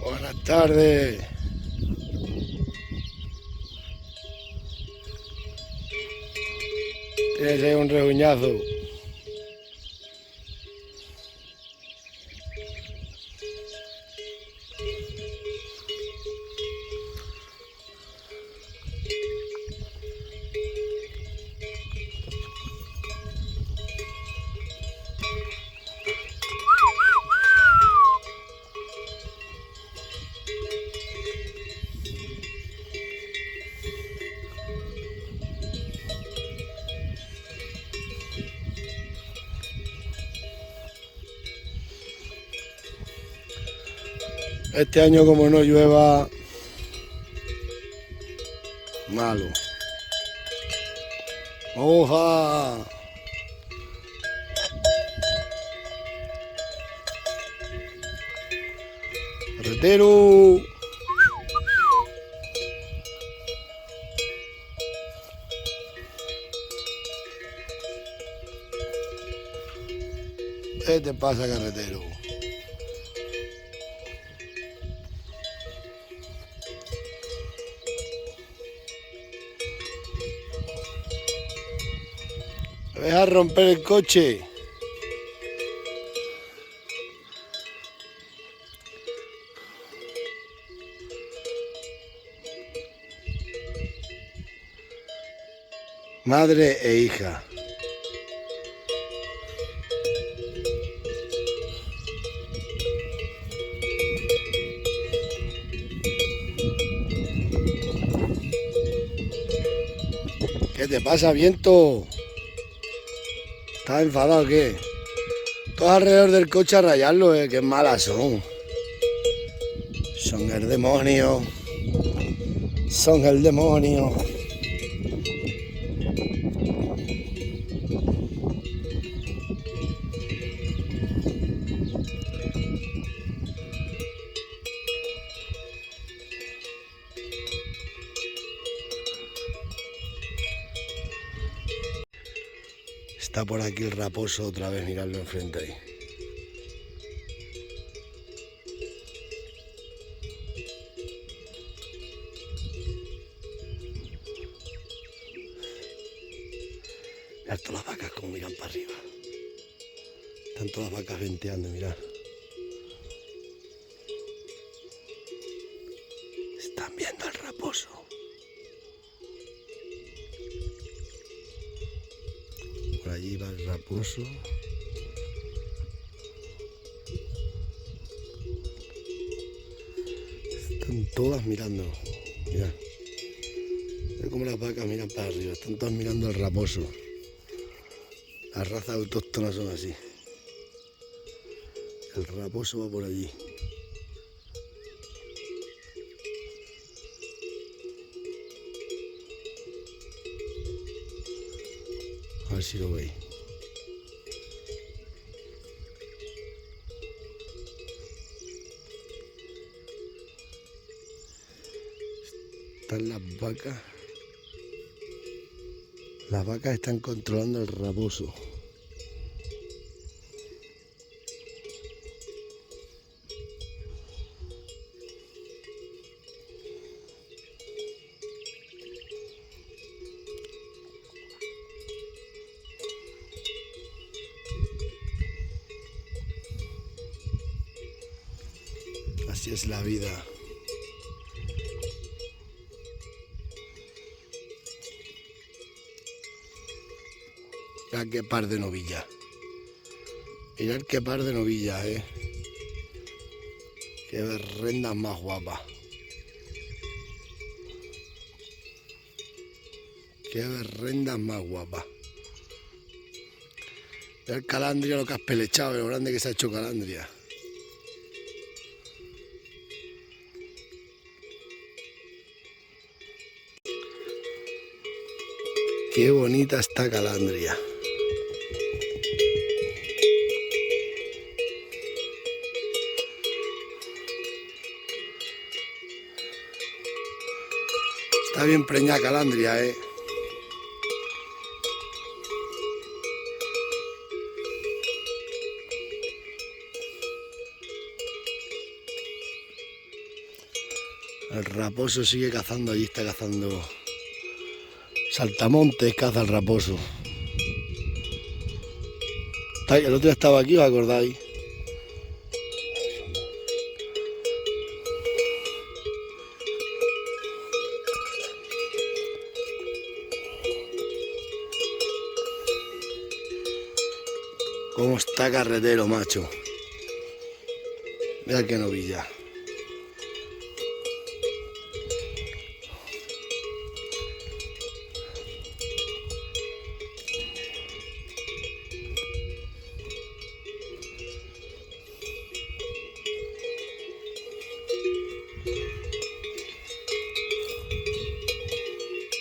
Buenas tardes. Tienes ahí un reguñazo. Este año, como no llueva, malo. ¡Hoja! ¡Carretero! ¿Qué te pasa, carretero? ¿Me dejas romper el coche? Madre e hija. ¿Qué te pasa, viento? ¿Estás enfadado o qué? Todos alrededor del coche a rayarlo, qué malas son. Son el demonio. Son el demonio. Está por aquí el raposo otra vez, miradlo enfrente ahí. Mirad todas las vacas como miran para arriba. Están todas las vacas venteando, mirad. Están viendo al raposo. Por allí va el raposo. Están todas mirando. Mirad. Mirad cómo las vacas miran para arriba. Están todas mirando al raposo. Las razas autóctonas son así. El raposo va por allí. A ver si lo veis. Están las vacas. Las vacas están controlando el raposo. Así es la vida. Mirad qué par de novillas. Mirad qué par de novillas, Qué berrendas más guapas. Qué berrendas más guapas. Mirad el calandria, lo que has pelechado, lo grande que se ha hecho calandria. Qué bonita está calandria. Está bien preñada calandria, El raposo sigue cazando, allí está cazando. Saltamontes caza el raposo. El otro día estaba aquí, ¿os acordáis? Cómo está carretero, macho. Mira qué novilla.